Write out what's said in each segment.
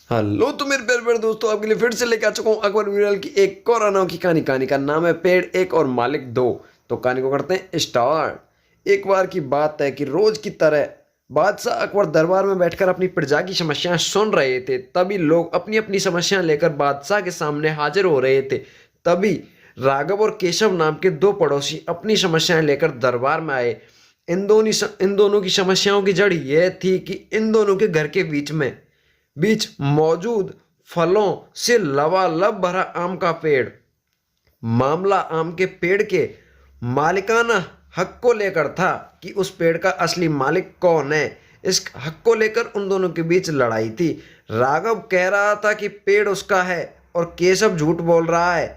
Hello तो मेरे प्यारे प्यारे दोस्तों, आपके लिए फिर से लेके आ चुका हूँ अकबर मीराल की एक और अनोखी कहानी। कहानी का नाम है पेड़ एक और मालिक दो। तो कहानी को करते हैं स्टार्ट। एक बार की बात है कि रोज की तरह बादशाह अकबर दरबार में बैठकर अपनी प्रजा की समस्याएं सुन रहे थे। तभी लोग अपनी अपनी समस्याएं लेकर बादशाह के सामने हाजिर हो रहे थे। तभी राघव और केशव नाम के दो पड़ोसी अपनी समस्याएं लेकर दरबार में आए। इन दोनों की समस्याओं की जड़ यह थी कि इन दोनों के घर के बीच मौजूद फलों से लबालब भरा आम का पेड़। मामला आम के पेड़ के मालिकाना हक को लेकर था कि उस पेड़ का असली मालिक कौन है। इस हक को लेकर उन दोनों के बीच लड़ाई थी। राघव कह रहा था कि पेड़ उसका है और केशव झूठ बोल रहा है।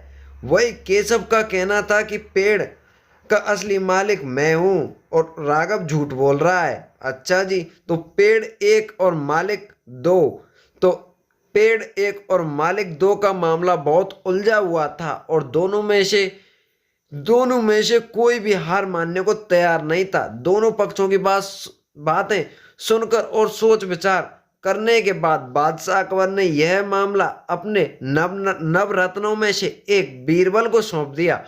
वही केशव का कहना था कि पेड़ का असली मालिक मैं हूं और राघव झूठ बोल रहा है। अच्छा जी, तो पेड़ एक और मालिक दो। तो पेड़ एक और मालिक दो का मामला बहुत उलझा हुआ था और दोनों में से कोई भी हार मानने को तैयार नहीं था। दोनों पक्षों की बातें सुनकर और सोच विचार करने के बाद बादशाह अकबर ने यह मामला अपने नवरत्नों में से एक बीरबल को सौंप दिया।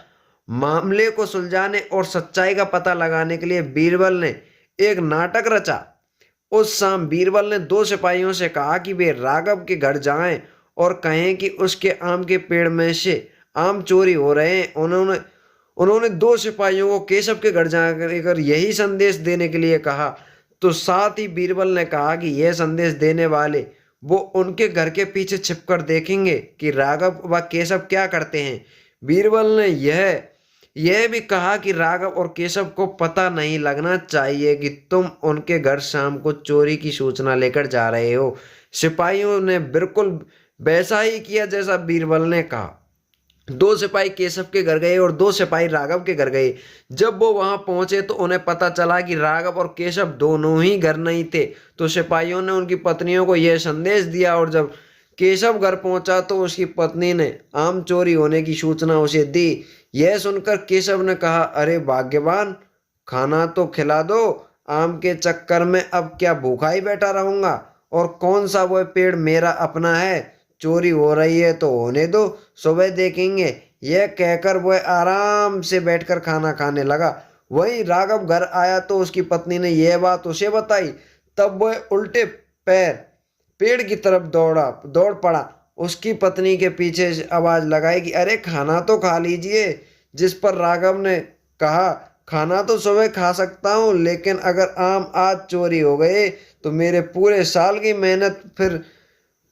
मामले को सुलझाने और सच्चाई का पता लगाने के लिए बीरबल ने एक नाटक रचा। उस शाम बीरबल ने दो सिपाहियों से कहा कि वे राघव के घर जाएं और कहें कि उसके आम के पेड़ में से आम चोरी हो रहे हैं। उन्होंने उन्होंने दो सिपाहियों को केशव के घर जाकर यही संदेश देने के लिए कहा। तो साथ ही बीरबल ने कहा कि यह संदेश देने वाले वो उनके घर के पीछे छिपकर देखेंगे कि राघव व केशव क्या करते हैं। बीरबल ने यह भी कहा कि राघव और केशव को पता नहीं लगना चाहिए कि तुम उनके घर शाम को चोरी की सूचना लेकर जा रहे हो। सिपाहियों ने बिल्कुल वैसा ही किया जैसा बीरबल ने कहा। दो सिपाही केशव के घर गए और दो सिपाही राघव के घर गए। जब वो वहां पहुंचे तो उन्हें पता चला कि राघव और केशव दोनों ही घर नहीं थे। तो सिपाहियों ने उनकी पत्नियों को यह संदेश दिया और जब केशव घर पहुंचा तो उसकी पत्नी ने आम चोरी होने की सूचना उसे दी। यह सुनकर केशव ने कहा, अरे भाग्यवान, खाना तो खिला दो। आम के चक्कर में अब क्या भूखा ही बैठा रहूंगा। और कौन सा वह पेड़ मेरा अपना है। चोरी हो रही है तो होने दो, सुबह देखेंगे। यह कहकर वह आराम से बैठकर खाना खाने लगा। वहीं राघव घर आया तो उसकी पत्नी ने यह बात उसे बताई। तब वह उल्टे पैर पेड़ की तरफ दौड़ पड़ा। उसकी पत्नी के पीछे से आवाज लगाई कि अरे खाना तो खा लीजिए। जिस पर राघव ने कहा, खाना तो सुबह खा सकता हूँ, लेकिन अगर आम आज चोरी हो गए तो मेरे पूरे साल की मेहनत फिर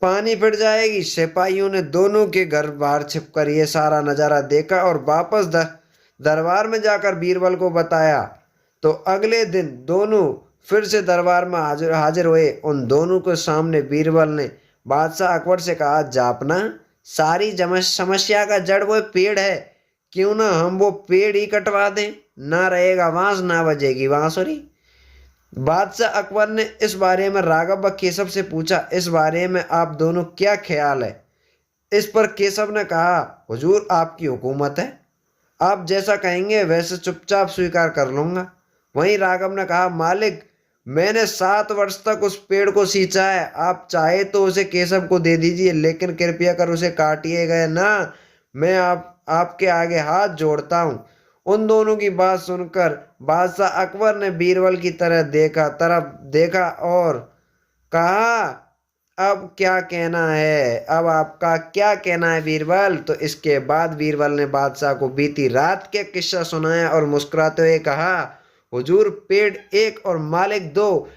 पानी फिर जाएगी। सिपाहियों ने दोनों के घर बाहर छिपकर यह सारा नजारा देखा और वापस दरबार में जाकर बीरबल को बताया। तो अगले दिन दोनों फिर से दरबार में हाजिर हाजिर हुए। उन दोनों के सामने बीरबल ने बादशाह अकबर से कहा, जापना, सारी समस्या का जड़ वो पेड़ है। क्यों ना हम वो पेड़ ही कटवा दें। ना रहेगा बांस, ना बजेगी बांसुरी। बादशाह अकबर ने इस बारे में राघव व केशव से पूछा, इस बारे में आप दोनों क्या ख्याल है। इस पर केशव ने कहा, हुजूर, आपकी हुकूमत है, आप जैसा कहेंगे वैसे चुपचाप स्वीकार कर लूंगा। वहीं राघव ने कहा, मालिक, मैंने 7 वर्ष तक उस पेड़ को सींचा है। आप चाहे तो उसे केशव को दे दीजिए, लेकिन कृपया कर उसे काटिएगा ना। मैं आपके आगे हाथ जोड़ता हूँ। उन दोनों की बात सुनकर बादशाह अकबर ने बीरबल की तरफ देखा और कहा, अब क्या कहना है, अब आपका क्या कहना है बीरबल। तो इसके बाद बीरबल ने बादशाह को बीती रात के किस्सा सुनाया और मुस्कुराते हुए कहा, हुजूर, पेड़ एक और मालिक दो,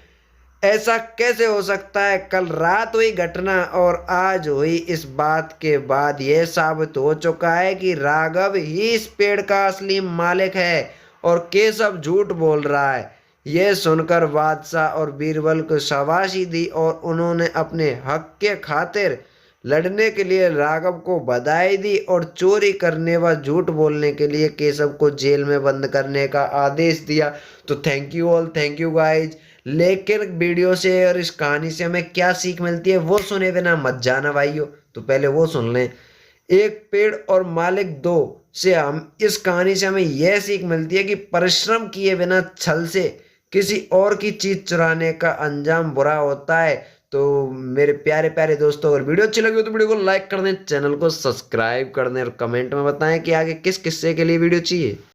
ऐसा कैसे हो सकता है। कल रात हुई घटना और आज हुई इस बात के बाद यह साबित हो चुका है कि राघव ही इस पेड़ का असली मालिक है और केशव झूठ बोल रहा है। यह सुनकर बादशाह और बीरबल को शाबाशी दी और उन्होंने अपने हक के खातिर लड़ने के लिए राघव को बधाई दी और चोरी करने व झूठ बोलने के लिए केशव को जेल में बंद करने का आदेश दिया। तो thank you all, thank you guys. लेकिन वीडियो से और इस कहानी से हमें क्या सीख मिलती है वो सुने बिना मत जाना भाइयों। तो पहले वो सुन लें। एक पेड़ और मालिक दो से हम इस कहानी से हमें यह सीख मिलती है कि परिश्रम किए बिना छल से किसी और की चीज चुराने का अंजाम बुरा होता है। तो मेरे प्यारे प्यारे दोस्तों, अगर वीडियो अच्छी लगी हो तो वीडियो को लाइक कर दें, चैनल को सब्सक्राइब कर दें और कमेंट में बताएं कि आगे किस किस्से के लिए वीडियो चाहिए।